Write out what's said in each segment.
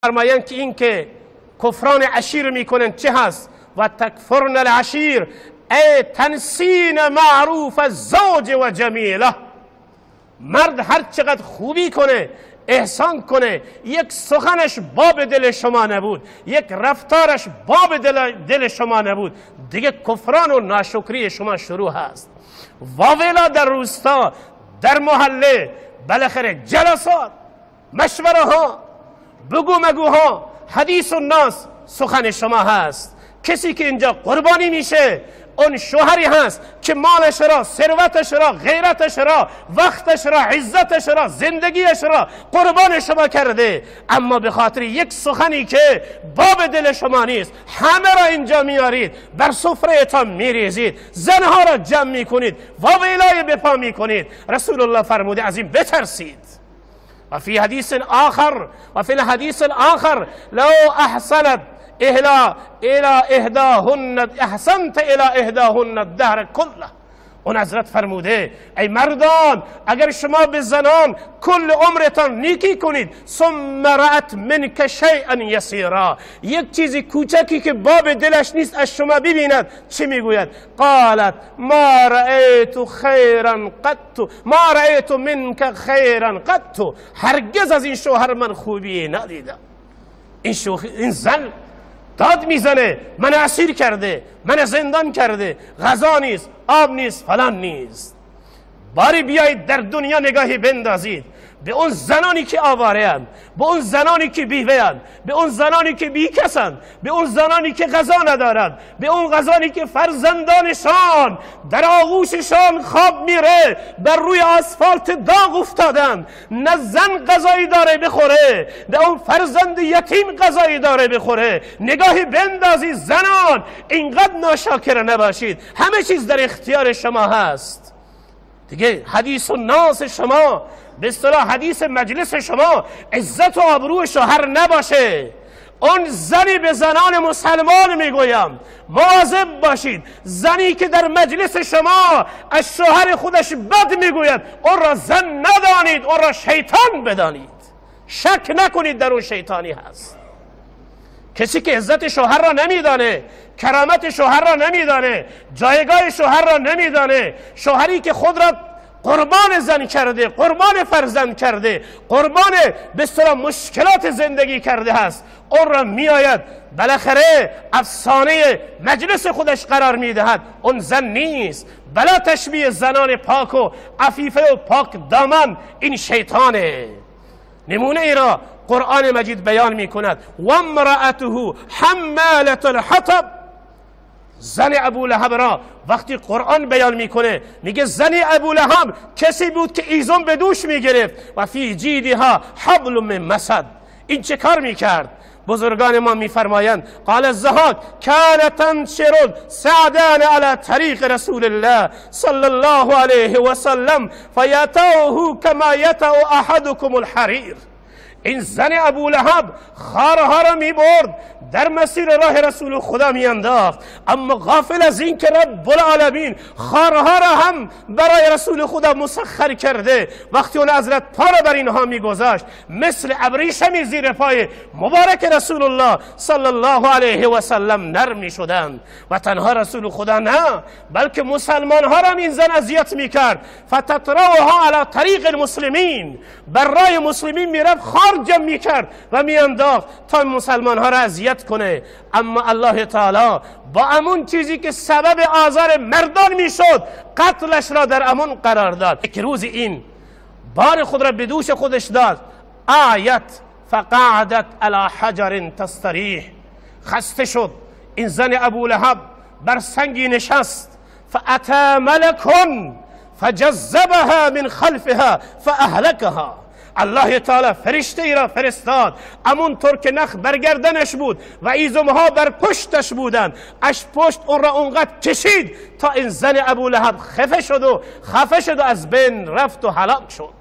فرمایند که این که کفران عشیر میکنن چه هست؟ و تکفرن العشیر ای تنسین معروف الزوج و جمیله. مرد هر چقدر خوبی کنه، احسان کنه، یک سخنش باب دل شما نبود، یک رفتارش باب دل شما نبود، دیگه کفران و ناشکری شما شروع هست. واویلا در روستا، در محله، بالاخره جلسات، مشوره ها، بگو مگوها، حدیث الناس سخن شما هست. کسی که اینجا قربانی میشه اون شوهری هست که مالش را، ثروتش را، غیرتش را، وقتش را، عزتش را، زندگیش را قربان شما کرده، اما به خاطر یک سخنی که باب دل شما نیست همه را اینجا میارید، بر سفره تان میریزید، زنها را جمع میکنید، واویلای بپا میکنید. رسول الله فرموده از این بترسید. و فی الحدیث الآخر لو احسنت الى احداهن احسنت الى احداهن الدهر کله. اون حضرت فرموده ای مردان اگر شما به زنان کل عمرتان نیکی کنید، ثم رأت منک شیئا یسیرا، یک چیزی کوچکی که باب دلش نیست از شما ببیند، چه میگوید؟ قالت ما رأیت خیرا قط، ما رأیت منک خیرا قط، هرگز از این شوهر من خوبی ندیدم. این زن داد میزنه من اسیر کرده، من زندان کرده، غذا نیست، آب نیست، فلان نیست. باری بیایید در دنیا نگاهی بندازید به اون زنانی که آواره اند، به اون زنانی که بیوه اند، به اون زنانی که بیکسند، به اون زنانی که غذا ندارند، به اون زنانی که فرزندانشان در آغوششان خواب میره، بر روی آسفالت داغ افتادند، نه زن غذایی داره بخوره، نه اون فرزند یتیم غذایی داره بخوره. نگاهی بندازید زنان، اینقدر ناشاکر نباشید، همه چیز در اختیار شما هست. دیگه حدیث الناس شما، به اصطلاح حدیث مجلس شما عزت و آبرو شوهر نباشه. اون زنی به زنان مسلمان میگویم مواظب باشید، زنی که در مجلس شما از شوهر خودش بد میگوید اون را زن ندانید، اون را شیطان بدانید. شک نکنید در اون شیطانی هست. کسی که عزت شوهر را نمیدانه، کرامت شوهر را نمیدانه، جایگاه شوهر را نمیدانه، شوهری که خود را قربان زن کرده، قربان فرزند کرده، قربان به اصطلاح مشکلات زندگی کرده هست، اون را میآید بالاخره افسانه مجلس خودش قرار میدهد، اون زن نیست. بلا تشبیه زنان پاک و عفیفه و پاک دامن این شیطانه. نمونه ای را قرآن مجید بیان می کند و امرأته حمالة الحطب. زن ابو لهب را وقتی قرآن بیان میکنه میگه زن ابو لهب کسی بود که ایزم به دوش میگرفت و فی جیدها حبل من مسد. این چه کار میکرد؟ بزرگان ما میفرمایند قال الضحاک کان تنشر سعدان علی طریق رسول الله صلی الله علیه و سلم فیتوه کما یتو احدکم الحریر. این زن ابو لهب خارها را می برد، در مسیر راه رسول خدا می انداخت، اما غافل از این که رب العالمین خارها را هم برای رسول خدا مسخر کرده. وقتی اون حضرت پا را بر اینها می گذاشت مثل ابریشمی زیر پای مبارک رسول الله صلی الله علیه و سلم نرم می شدند. و تنها رسول خدا نه، بلکه مسلمان ها را این زن اذیت می کرد. فتطرحها علی طریق المسلمین، بر راه مسلمین می رفت خار جمع می کرد و می انداخت تا مسلمان ها را اذیت کنه. اما الله تعالی با امون چیزی که سبب آزار مردان می شد قتلش را در امون قرار داد. یک روز این بار خود را به دوش خودش داد، آیت فقعدت علی حجر تستریح. خسته شد این زن ابو لهب، بر سنگی نشست. فاتی ملک فجذبها من خلفها فاهلكها. الله تعالی فرشته ای را فرستاد، همونطور که نخ برگردنش بود و ایزمها بر پشتش بودند، اش پشت اون را اونقدر کشید تا این زن ابو لهب خفه شد و از بین رفت و هلاک شد.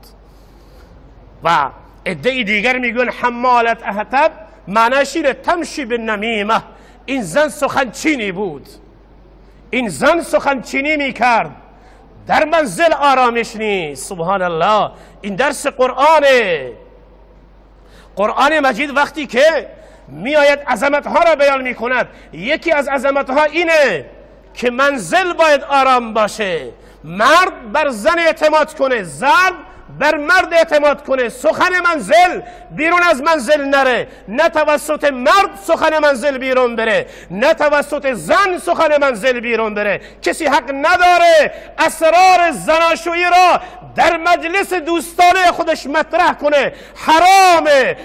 و عده دیگر میگن حمالت حطب معناش اینه تمشی بالنمیمه. این زن سخنچینی بود، این زن سخنچینی میکرد، در منزل آرامش نیست. سبحان الله، این درس قرآنه. قرآن مجید وقتی که میآید عظمتها را بیان میکند، یکی از عظمتها اینه که منزل باید آرام باشه، مرد بر زن اعتماد کنه، زن بر مرد اعتماد کنه، سخن منزل بیرون از منزل نره، نه توسط مرد سخن منزل بیرون بره، نه توسط زن سخن منزل بیرون بره. کسی حق نداره اسرار زناشویی را در مجلس دوستانه خودش مطرح کنه. حرامه،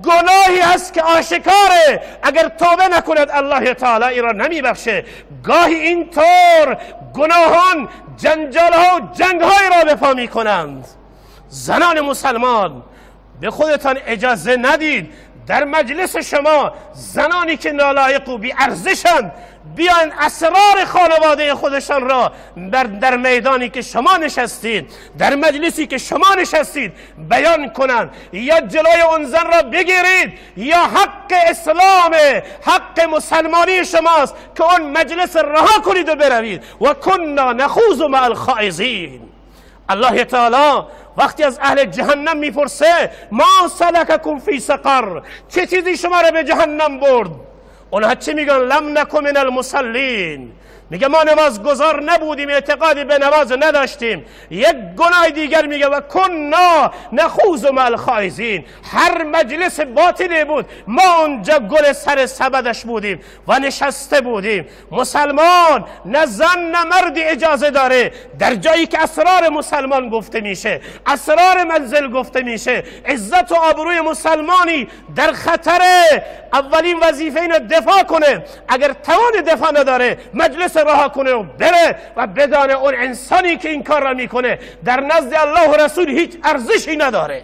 گناهی هست که آشکاره، اگر توبه نکند الله تعالی این را نمیبخشه. گاهی اینطور گناهان جنجالها و جنگهای را به پا میکنند. زنان مسلمان به خودتان اجازه ندید در مجلس شما زنانی که نالایق و بی ارزشند بیان اسرار خانواده خودشان را در میدانی که شما نشستید، در مجلسی که شما نشستید بیان کنند. یا جلوی اون زن را بگیرید، یا حق اسلام، حق مسلمانی شماست که اون مجلس رها کنید و بروید. و کنا نخوض مع الخائضین. الله تعالی وقتی از اهل جهنم میپرسه ما سلککم فی سقر، چه چیزی شما را به جهنم برد؟ اونها چی میگن؟ لم نکن من المصلین، میگه ما نمازگزار نبودیم، اعتقادی به نماز نداشتیم. یک گناه دیگر میگه و کنا نخوض مع الخائضین، هر مجلس باطلی بود ما اونجا گل سر سبدش بودیم و نشسته بودیم. مسلمان نه زن نه مردی اجازه داره در جایی که اسرار مسلمان گفته میشه، اسرار منزل گفته میشه، عزت و آبروی مسلمانی در خطره، اولین وظیفه اینو دفاع کنه. اگر توان دفاع نداره مجلس رها کنه و بره و بدانه اون انسانی که این کار را میکنه در نزد الله و رسول هیچ ارزشی نداره.